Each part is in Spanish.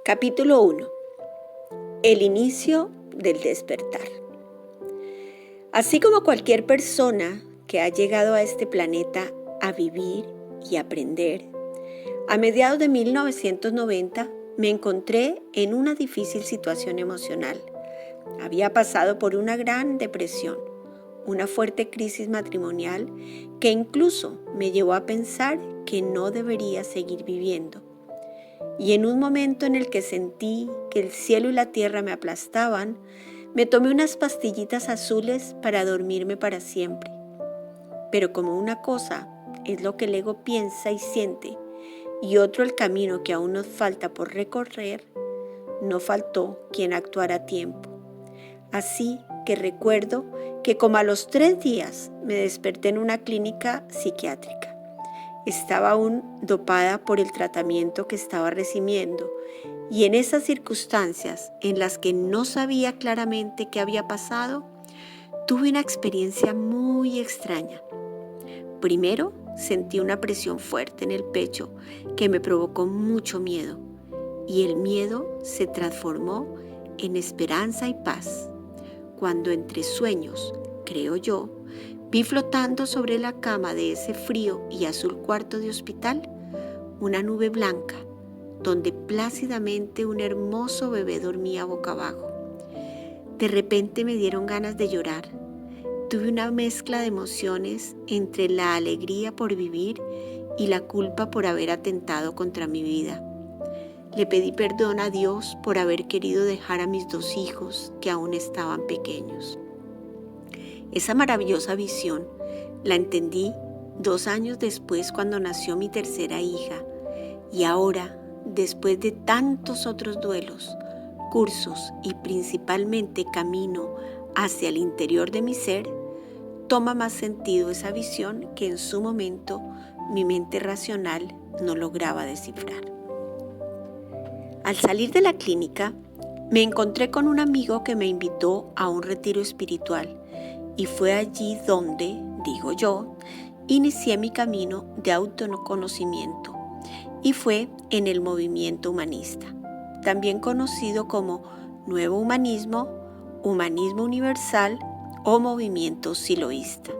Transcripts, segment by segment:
Capítulo 1. El inicio del despertar. Así como cualquier persona que ha llegado a este planeta a vivir y aprender, a mediados de 1990 me encontré en una difícil situación emocional. Había pasado por una gran depresión, una fuerte crisis matrimonial que incluso me llevó a pensar que no debería seguir viviendo. Y en un momento en el que sentí que el cielo y la tierra me aplastaban, me tomé unas pastillitas azules para dormirme para siempre. Pero como una cosa es lo que el ego piensa y siente, y otro el camino que aún nos falta por recorrer, no faltó quien actuara a tiempo. Así que recuerdo que como a los 3 días me desperté en una clínica psiquiátrica. Estaba aún dopada por el tratamiento que estaba recibiendo y en esas circunstancias en las que no sabía claramente qué había pasado, tuve una experiencia muy extraña. Primero, sentí una presión fuerte en el pecho que me provocó mucho miedo y el miedo se transformó en esperanza y paz, cuando entre sueños, creo yo, vi flotando sobre la cama de ese frío y azul cuarto de hospital una nube blanca, donde plácidamente un hermoso bebé dormía boca abajo. De repente me dieron ganas de llorar. Tuve una mezcla de emociones entre la alegría por vivir y la culpa por haber atentado contra mi vida. Le pedí perdón a Dios por haber querido dejar a mis 2 hijos que aún estaban pequeños. Esa maravillosa visión la entendí 2 años después cuando nació mi tercera hija y ahora, después de tantos otros duelos, cursos y principalmente camino hacia el interior de mi ser, toma más sentido esa visión que en su momento mi mente racional no lograba descifrar. Al salir de la clínica, me encontré con un amigo que me invitó a un retiro espiritual y fue allí donde, digo yo, inicié mi camino de autoconocimiento y fue en el movimiento humanista, también conocido como Nuevo Humanismo, Humanismo Universal o Movimiento Siloísta,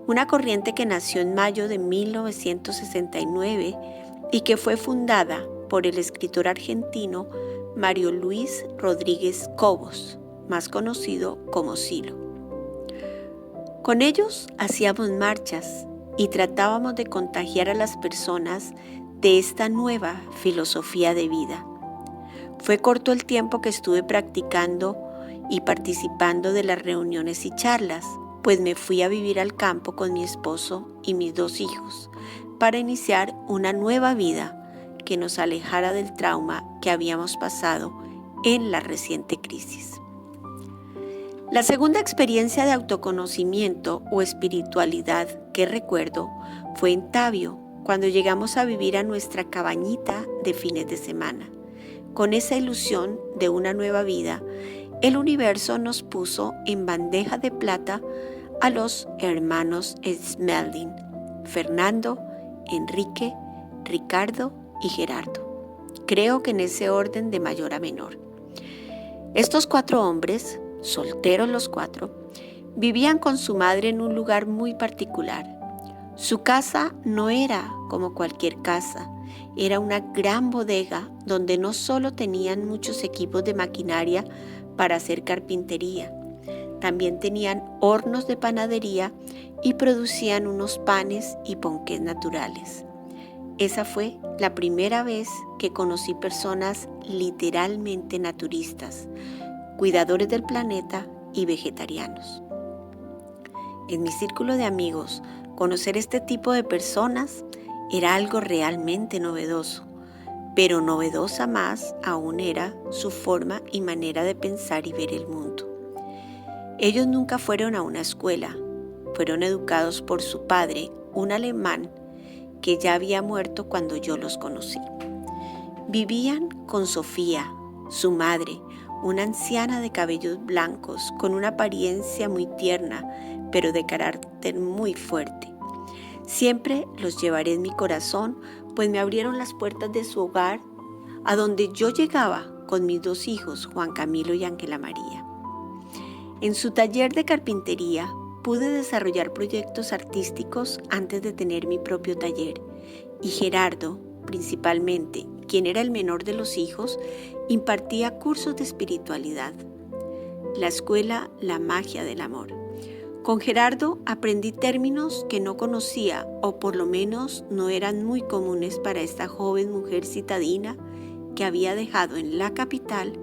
una corriente que nació en mayo de 1969 y que fue fundada por el escritor argentino Mario Luis Rodríguez Cobos, más conocido como Silo. Con ellos hacíamos marchas y tratábamos de contagiar a las personas de esta nueva filosofía de vida. Fue corto el tiempo que estuve practicando y participando de las reuniones y charlas, pues me fui a vivir al campo con mi esposo y mis 2 hijos para iniciar una nueva vida que nos alejara del trauma que habíamos pasado en la reciente crisis. La segunda experiencia de autoconocimiento o espiritualidad que recuerdo fue en Tabio, cuando llegamos a vivir a nuestra cabañita de fines de semana. Con esa ilusión de una nueva vida, el universo nos puso en bandeja de plata a los hermanos Smelding, Fernando, Enrique, Ricardo y Gerardo. Creo que en ese orden de mayor a menor. Estos 4 hombres, solteros los 4, vivían con su madre en un lugar muy particular. Su casa no era como cualquier casa, era una gran bodega donde no solo tenían muchos equipos de maquinaria para hacer carpintería, también tenían hornos de panadería y producían unos panes y ponqués naturales. Esa fue la primera vez que conocí personas literalmente naturistas, cuidadores del planeta y vegetarianos. En mi círculo de amigos, conocer este tipo de personas era algo realmente novedoso, pero novedosa más aún era su forma y manera de pensar y ver el mundo. Ellos nunca fueron a una escuela, fueron educados por su padre, un alemán que ya había muerto cuando yo los conocí. Vivían con Sofía, su madre, una anciana de cabellos blancos, con una apariencia muy tierna, pero de carácter muy fuerte. Siempre los llevaré en mi corazón, pues me abrieron las puertas de su hogar a donde yo llegaba con mis 2 hijos, Juan Camilo y Ángela María. En su taller de carpintería pude desarrollar proyectos artísticos antes de tener mi propio taller, y Gerardo, principalmente, quien era el menor de los hijos, impartía cursos de espiritualidad. La escuela La Magia del Amor. Con Gerardo aprendí términos que no conocía, o por lo menos no eran muy comunes para esta joven mujer citadina que había dejado en la capital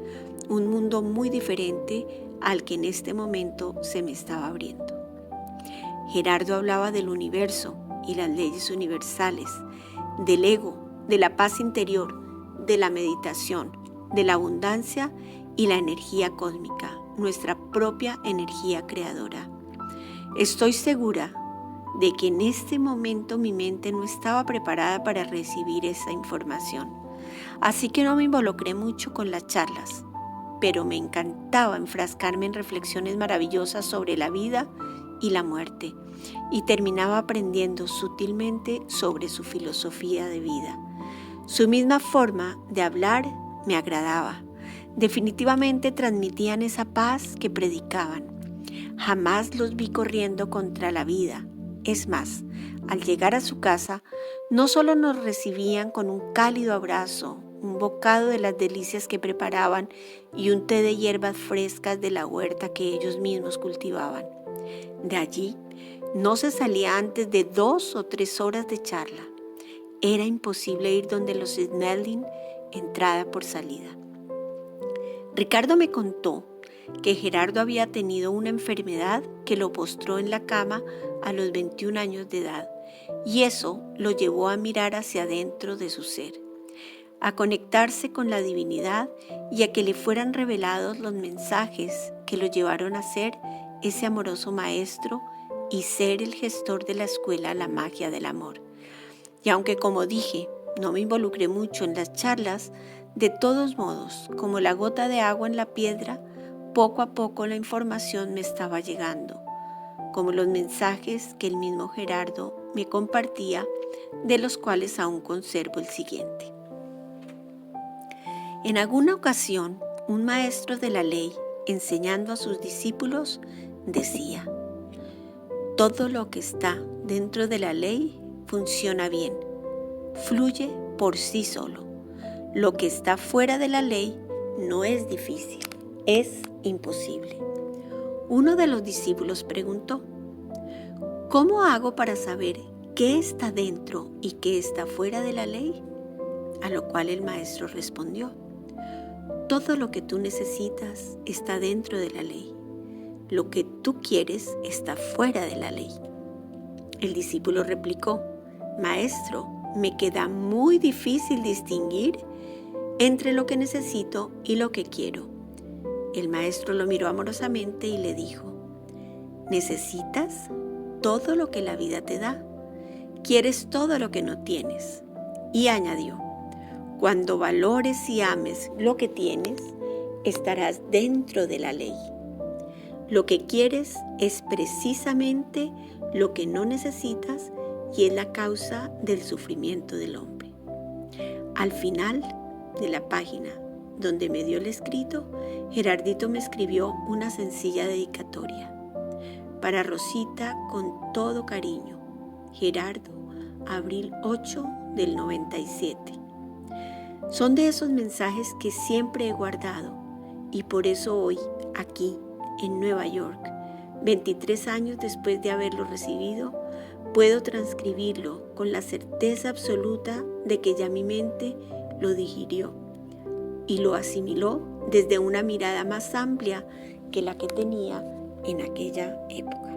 un mundo muy diferente al que en este momento se me estaba abriendo. Gerardo hablaba del universo y las leyes universales, del ego, de la paz interior, de la meditación, de la abundancia y la energía cósmica, nuestra propia energía creadora. Estoy segura de que en este momento mi mente no estaba preparada para recibir esa información, así que no me involucré mucho con las charlas, pero me encantaba enfrascarme en reflexiones maravillosas sobre la vida y la muerte, y terminaba aprendiendo sutilmente sobre su filosofía de vida. Su misma forma de hablar me agradaba. Definitivamente transmitían esa paz que predicaban. Jamás los vi corriendo contra la vida. Es más, al llegar a su casa, no solo nos recibían con un cálido abrazo, un bocado de las delicias que preparaban y un té de hierbas frescas de la huerta que ellos mismos cultivaban. De allí no se salía antes de 2 o 3 horas de charla. Era imposible ir donde los Snelling, entrada por salida. Ricardo me contó que Gerardo había tenido una enfermedad que lo postró en la cama a los 21 años de edad, y eso lo llevó a mirar hacia adentro de su ser, a conectarse con la divinidad y a que le fueran revelados los mensajes que lo llevaron a ser ese amoroso maestro y ser el gestor de la escuela La Magia del Amor. Y aunque, como dije, no me involucré mucho en las charlas, de todos modos, como la gota de agua en la piedra, poco a poco la información me estaba llegando, como los mensajes que el mismo Gerardo me compartía, de los cuales aún conservo el siguiente. En alguna ocasión, un maestro de la ley, enseñando a sus discípulos, decía: todo lo que está dentro de la ley funciona bien, fluye por sí solo. Lo que está fuera de la ley no es difícil, es imposible. Uno de los discípulos preguntó: ¿cómo hago para saber qué está dentro y qué está fuera de la ley? A lo cual el maestro respondió: todo lo que tú necesitas está dentro de la ley. Lo que tú quieres está fuera de la ley. El discípulo replicó: maestro, me queda muy difícil distinguir entre lo que necesito y lo que quiero. El maestro lo miró amorosamente y le dijo: necesitas todo lo que la vida te da, quieres todo lo que no tienes. Y añadió: cuando valores y ames lo que tienes, estarás dentro de la ley. Lo que quieres es precisamente lo que no necesitas y es la causa del sufrimiento del hombre. Al final de la página donde me dio el escrito, Gerardito me escribió una sencilla dedicatoria. Para Rosita, con todo cariño. Gerardo, abril 8 del 97. Son de esos mensajes que siempre he guardado, y por eso hoy, aquí, en Nueva York, 23 años después de haberlo recibido, puedo transcribirlo con la certeza absoluta de que ya mi mente lo digirió y lo asimiló desde una mirada más amplia que la que tenía en aquella época.